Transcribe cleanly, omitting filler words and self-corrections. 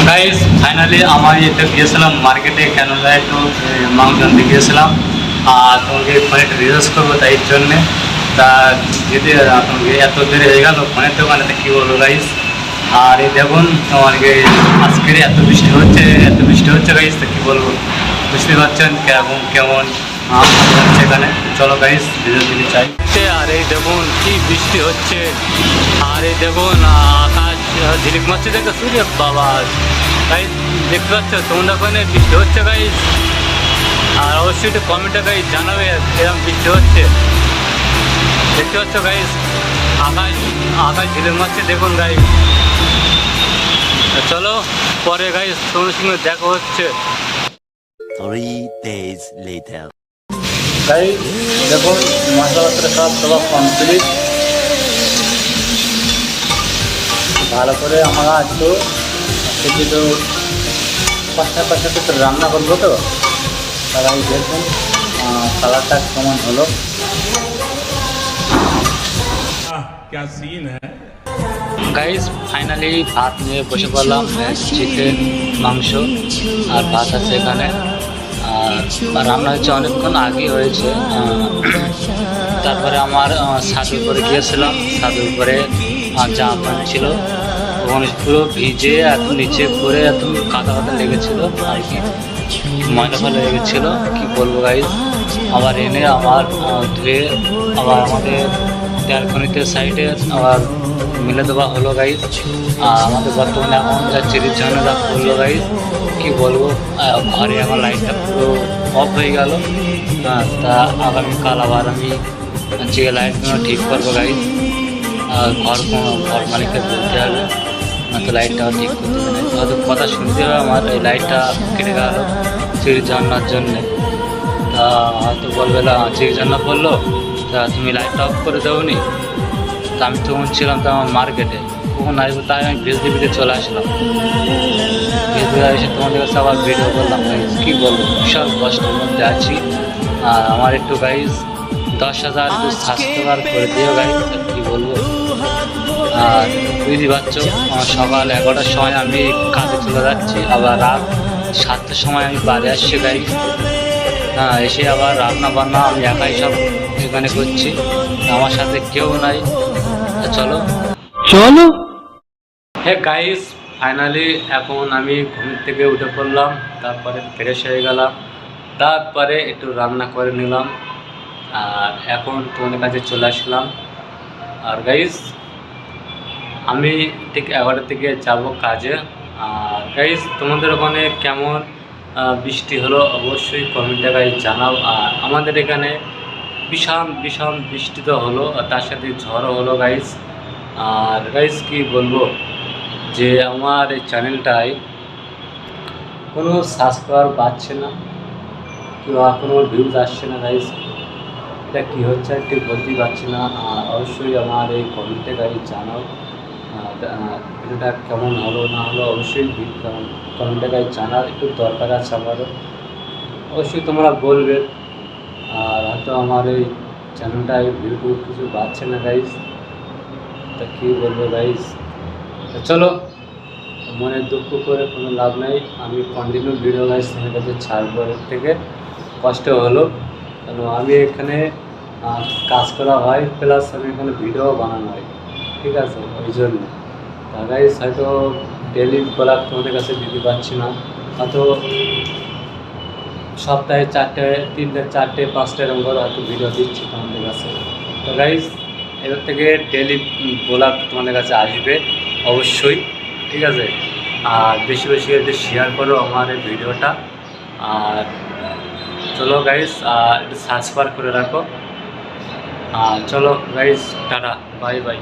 Guys finally আমি এটা গিয়েছিলাম মার্কেটে, কেন একটু মাংস আনতে গিয়েছিলাম। আর তোমাকে ফোনে একটু রিচার্জ করবো তাই জন্যে। তা যদি তোমাকে এত দেরি হয়ে গেল ফোনের দোকানে, কী বলবো গাইস। আর এই দেখুন তোমাকে আজকের এত বৃষ্টি হচ্ছে গাইস, তা কী বলবো, বুঝতে পারছেন কেমন কেমন হচ্ছে এখানে। চলো গাইস ভিডিও দিতে চাই। আর এই দেখুন কি বৃষ্টি হচ্ছে, আর এই দেখুন আকাশ ঝিলিক মারছে, দেখো সূর্য বাবা গাইস, দেখতে পাচ্ছ তোমরা ওখানে বৃষ্টি হচ্ছে গাইস। আর অবশ্যই একটু কমেন্টে গাইস জানাবে এরকম বৃষ্টি হচ্ছে, দেখতে পাচ্ছ গাইস। আকাশ ঝিলিক মারছে দেখুন গাইস। চলো পরে গাইস তোমার সঙ্গে দেখা হচ্ছে। 3 days later. গাইস দেখুন মশলাপত্র সব কমপ্লিট, ভালো করে আমরা একটু তো পাশাপাশি একটু রান্না করবো, তো তারাই দেখুন কালারটা কেমন হলো। গাইস ফাইনালি ভাত নিয়ে বসে পড়লাম, চিকেন মাংস আর ভাত আছে এখানে। আর রান্না হচ্ছে অনেকক্ষণ আগেই হয়েছে। তারপরে আমার ছাদের উপরে গিয়েছিলাম, ছাদের উপরে জামা প্যান্ট ছিল ওখানে পুরো ভিজে এত নিচে পরে এত কাদা লেগেছিলো আর কি, ময়লা ফেলা লেগেছিলো, কি বলবো গাইস। আবার এনে আবার ধুয়ে আবার আমাদের তেলখনিতে সাইডে আবার মিলে দেওয়া হলো গাইস। আর আমাদের বর্তমানে এখন যা চিরির ঝর্ণাটা করলো গাইস, কি বলবো। ঘরে আমার লাইটটা পুরো অফ হয়ে গেল। তা আগামীকাল আবার আমি যে লাইটগুলো ঠিক করবো গাইস। ঘর মালিককে বলতে হবে, না তো লাইটটাও ঠিক করতে হবে, হয়তো কথা শুনতে হবে আমার এই লাইটটা কেটে গেল চিরির ঝর্ণার জন্যে। তা হয়তো বলবে না চিরির ঝর্ণা পড়লো, তা তুমি লাইটটা অফ করে দেওনি। তা আমি তখন ছিলাম তো আমার মার্কেটে, কখন আসবো তাই আমি ভিজতে চলে আসলাম। ভিজতে এসে তোমাদের কাছে আবার ভিডিও করলাম গাইজ, কী বলবো বিশাল কষ্টের মধ্যে আছি। আর আমার একটু গাইজ 10,000 একটু সাবস্ক্রাইবার করে দিও গাইজ, কী বলবো। আর বুঝতে পারছো সকাল 11টার সময় আমি কাজে চলে যাচ্ছি, আবার রাত 7টার সময় আমি বাড়ি আসছি গাইজ। এসে আবার রান্না বান্না আমি একাই সব এখানে করছি, আমার সাথে কেউ নাই। চলো হ্যাঁ গাইস ফাইনালি এখন আমি ঘুমের থেকে উঠে পড়লাম, তারপরে ফ্রেশ হয়ে গেলাম, তারপরে একটু রান্না করে নিলাম, আর এখন তোমাদের কাছে চলে আসলাম। আর গাইস আমি ঠিক 11টার থেকে যাব কাজে। আর গাইস তোমাদের ওখানে কেমন বৃষ্টি হলো অবশ্যই কমেন্টে গাইস জানাও। আর আমাদের এখানে ভীষণ বৃষ্টি তো হলো, আর তার সাথে ঝড়ও হলো গাইস। আর গাইস কি বলবো যে আমার এই চ্যানেলটায় কোনো সাবস্ক্রাইবার পাচ্ছে না, কিংবা কোনো ভিউজ আসছে না গাইস, এটা কী হচ্ছে ঠিক বলতেই পারছি না। অবশ্যই আমার এই কমেন্টে গাইস জানাও ভিডিওটা কেমন হলো না হলো, অবশ্যই কমেন্টে গাইস জানার একটু দরকার আছে আমারও, অবশ্যই তোমরা বলবে। আর হয়তো আমার এই চ্যানেলটায় ভিউ কিছু পাচ্ছে না গাইস, তা কী বলবো গাইস। চলো মনে দুঃখ করে কোনো লাভ নাই, আমি কন্টিনিউ ভিডিও গাইস তোমার কাছে ছাড়বো। এর থেকে কষ্ট হলো কারণ আমি এখানে কাজ করা হয়, প্লাস আমি এখানে ভিডিও বানানো হয়, ঠিক আছে, ওই জন্য। তা গাইস হয়তো ডেলি ব্লগ তোমাদের কাছে দিতে পারছি না, হয়তো সপ্তাহে 4টে 3টে 4টে 5টে এরকম করে হয়তো ভিডিও দিচ্ছি তোমাদের কাছে। তো গাইস এবার থেকে ডেলি ব্লগ তোমাদের কাছে আসবে অবশ্যই, ঠিক আছে। আর বেশি একটু শেয়ার করো আমার এই ভিডিওটা। আর চলো গাইস একটু সাবস্ক্রাইব করে রাখো। আর চলো গাইস টাটা বাই বাই।